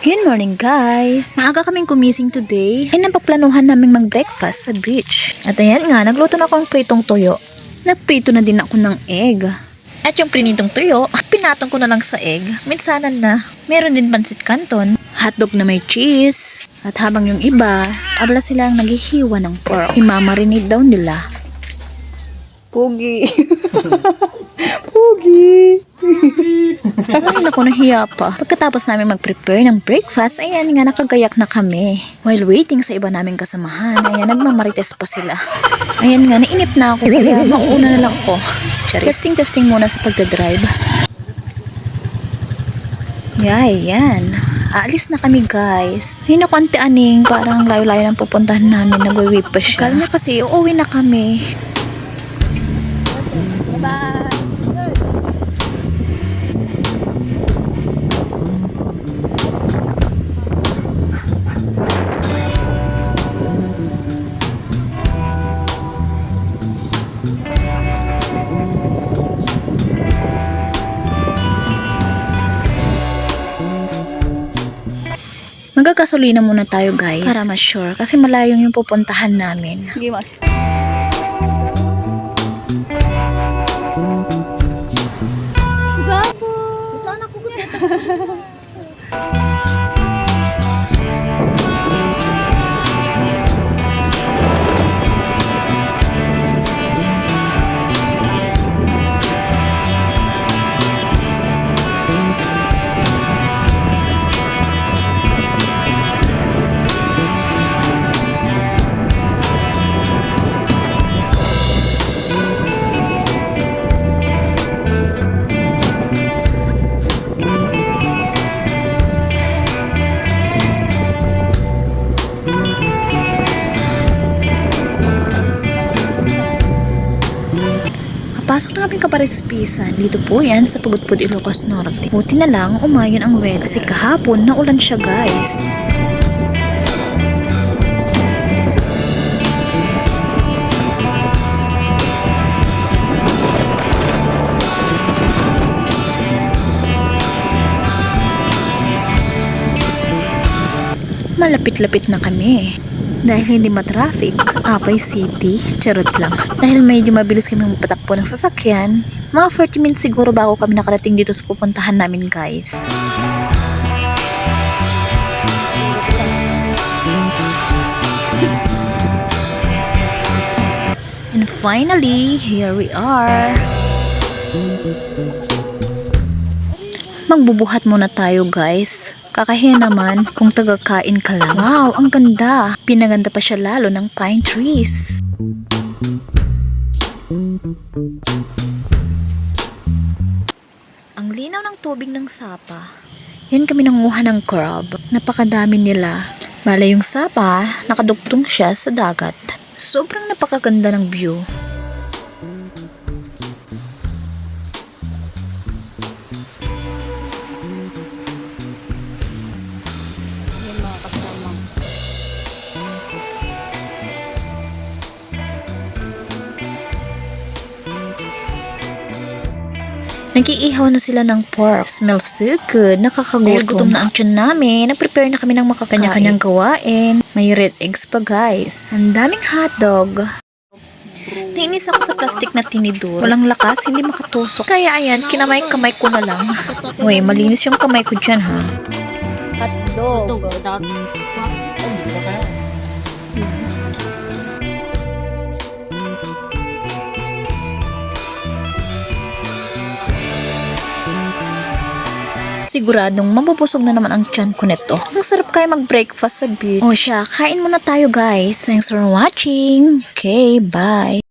Good morning guys! Maaga kaming kumising today ay napagplanuhan naming mag-breakfast sa beach. At ayan nga, nagluto na akong pritong tuyo. Nagprito na din ako ng egg. At yung prinitong tuyo, pinatong ko na lang sa egg. Minsanan na. Meron din pansit canton, hotdog na may cheese. At habang yung iba, abla silang naghihiwa ng pork. Imamarinate daw nila. Pugi! Pugi! Ay, naku, nahiya pa. Pagkatapos namin mag-prepare ng breakfast, ayan nga, nakagayak na kami. While waiting sa iba naming kasamahan, ayan, nagmamarites pa sila. Ayan nga, nainip na ako, kaya mauna na lang ako. Testing muna sa pagdadrive. Yan. Aalis na kami guys. Ay, naku, anti-aning, parang layo-layo ng pupuntahan namin, nag-wave pa siya. Akala niya kasi, uuwi na kami. Bye-bye! Magkakasulina muna tayo guys para mas sure kasi malayo yung pupuntahan namin. Sige mas. Gapo! Sana ko pasok na kaming kaparispisan. Dito po yan sa Pagudpud, Ilocos Norte. Buti na lang umayon ang weather kasi kahapon naulan siya guys. Malapit-lapit na kami. Dahil hindi matraffic, Apay City, charot lang. Dahil medyo mabilis kami mapatakbo ng sasakyan, mga 40 minutes siguro bago kami nakarating dito sa pupuntahan namin guys. And finally, here we are. Magbubuhat muna tayo guys. Kakahiya naman kung tagakain ka lang. Wow, ang ganda. Pinaganda pa siya lalo ng pine trees. Ang linaw ng tubig ng Sapa. Yan kami nanguha ng crab. Napakadami nila. Bala yung Sapa, nakadugtong siya sa dagat. Sobrang napakaganda ng view. Nag-iihaw na sila ng pork. Smells so good. Nakakagutom. Dahil gutom na ang tiyan namin, nag-prepare na kami ng makakanya-kanyang gawain. May red eggs pa guys. Ang daming hotdog. Nainis ako sa plastic na tinidor. Walang lakas, hindi makatusok. Kaya ayan, kinamay-kamay ko na lang. Uy, malinis yung kamay ko dyan ha. Hotdog. Siguradong mabubusog na naman ang tiyan ko nito. Ang sarap kayo mag-breakfast sa beach. O siya, kain muna tayo guys. Thanks for watching. Okay, bye.